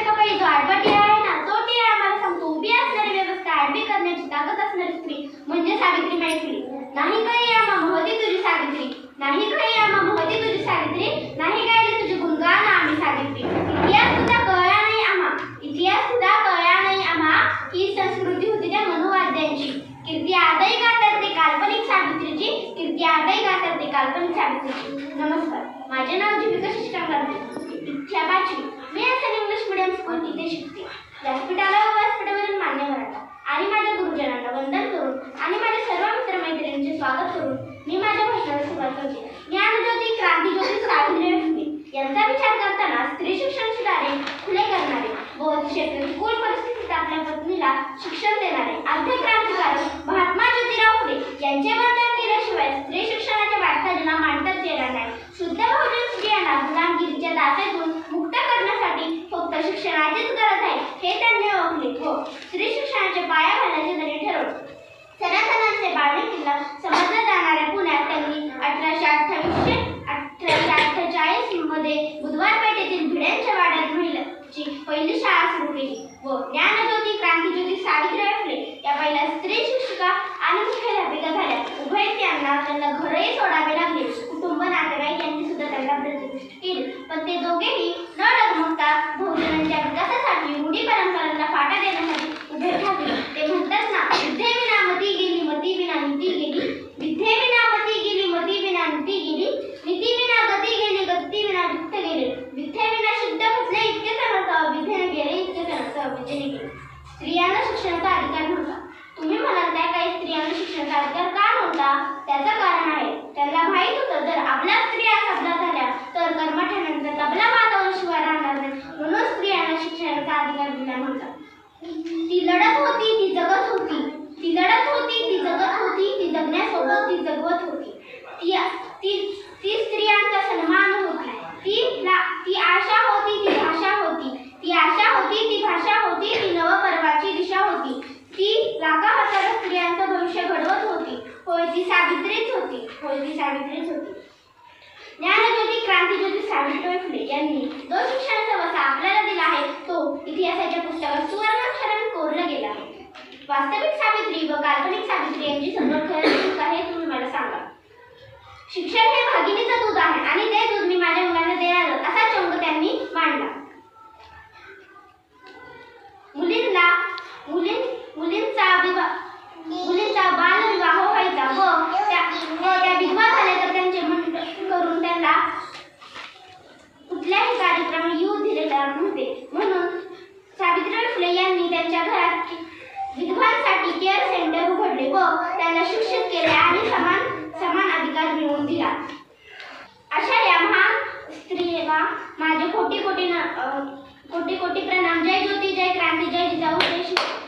कपाळी जो आडवा टिळा आहे ना, तो टिळा आम्हाला सांगतो उभी असणारी व्यवस्था आडवी करण्याची ताकद असणारी स्त्री म्हणजे सावित्रीबाई फुले. नाही काही आम्हा महती तुझी सावित्री, नाही काही आम्हा महती तुझी सावित्री, नाही गायले तुझे गुणगान आम्ही सावित्री. इतिहास सुद्धा कळला नाही आम्हा, इतिहास सुद्धा कळला नाही आम्हा, ही संस्कृती होती त्या मनुवाद्यांची. कीर्ती आजही गातात ते काल्पनिक सावित्रीची, कीर्ती आजही गातात ते काल्पनिक सावित्रीची. नमस्कार, माझे नाव जीविका शशिकांत गांधी, इच्छा 5वी. मी S N English medium school इथे शिकते. व्यासपीठाला व व्यासपीठावरील मान्यवरांना आणि माझ्या गुरुजनांना वंदन करून आणि माझ्या सर्व मित्रमैत्रिणींचे स्वागत करून मी माझ्या भाषणाला सुरुवात करते. ज्ञानज्योती, क्रांतिज्योती सावित्रीबाई फुले यांचा विचार करताना स्त्री शिक्षण सुधारे खुले करणारे व अतिशय प्रतिकूल परिस्थितीत आपल्या पत्नीला शिक्षण देणारे आद्य क्रांतिकारक महात्मा ज्योतिराव फुले यांचे वंदन केल्याशिवाय स्त्री शिक्षणाच्या वाटचालीला मांडताच येणार नाही. शुद्ध बहुजन स्त्रियांना गुलामगिरीच्या दासातून मुक्त करण्यासाठी फक्त शिक्षणाचीच गरज आहे हे त्यांनी ओळखले व स्त्री शिक्षणाचे पाया घालण्याचे जरी ठरवले. सनातनांचे बाळणे किल्ला समजल्या जाणाऱ्या पुण्यात त्यांनी 1848 मध्ये बुधवार पेठेतील भिड्यांच्या वाड्यात महिलांची पहिली शाळा सुरू केली व ज्ञानज्योती, क्रांतिज्योती सावित्रीबाई फुले या पहिल्या स्त्री शिक्षिका आणि मुख्याध्यापिका झाल्या. उभयत्यांना त्यांना घरही सोडावे लागले. कुटुंब, नातेवाईक यांनी सुद्धा त्यांना प्रतिष्ठित केले, पण ते दोघेही न डगमगता बहुजनांच्या विकासासाठी रूढी परंपरांना फाटा देण्यासाठी उभे ठाकले. ते म्हणतात ना, विद्येविना मती गेली, मतीविना नीती गेली, विद्येविना मती गेली, मतीविना नीती गेली, नीतीविना गती गेली, गतीविना युक्त गेले, विद्येविना शुद्ध बसले इतकेच नव्हतं, विद्येने गेले इतकेच नव्हतं, विद्येने गेले. स्त्रियांना शिक्षणाचा अधिकार नव्हता. तुम्ही म्हणाल त्या काही स्त्रियांना शिक्षणाचा अधिकार का नव्हता? त्याचं कारण आहे, त्यांना माहीत होतं जर आपल्या स्त्रिया सबला झाल्या तर कर्मठाण्याचा तबला वाजवून शिवाय राहणार नाही, म्हणून स्त्रियांना शिक्षणाचा अधिकार दिला नव्हता. ती लढत होती, ती जगत होती, ती लढत होती, ती जगत होती, ती जगण्यासोबत ती जगवत होती. ती स्त्रियांचा सन्मान होती, ती आशा होती, ती भाषा होती, ती आशा होती, ती भाषा होती, ती नवपर्वाची दिशा होती. ती लाखा हजारो स्त्रियांचं भविष्य घडवत होती. होय, ती सावित्रीच होती, होय ती सावित्रीच होती. ज्ञानज्योती, क्रांतिज्योती सावित्रीबाई फुले यांनी जो शिक्षणाचा वसा आपल्याला दिला आहे तो इतिहासाच्या पुस्तकात सुवर्णाक्षराने कोरला गेला आहे. वास्तविक सावित्री व काल्पनिक सावित्री यांची समज खरं आहे तुम्ही मला सांगा. शिक्षण हे भागिनीचं दूध आहे आणि ते दूध मी माझ्या मुलांना देणार असा चंग त्यांनी मांडला. मुलींचा बालविवाह व्हायचा व त्या विधवा झाल्या तर त्यांचे मंडन करून त्यांना कुठल्याही कार्यक्रमात येऊ दिलेले नव्हते. म्हणून सावित्रीबाई फुले यांनी त्यांच्या घरात विधवांसाठी केअर सेंटर उघडले व त्यांना शिक्षित केले आणि समान अधिकार मिळवून दिला. अशा या महान स्त्रियेला माझे कोटी कोटी प्रणाम. जय ज्योती, जय क्रांती, जय जिजाऊ, जय शिव.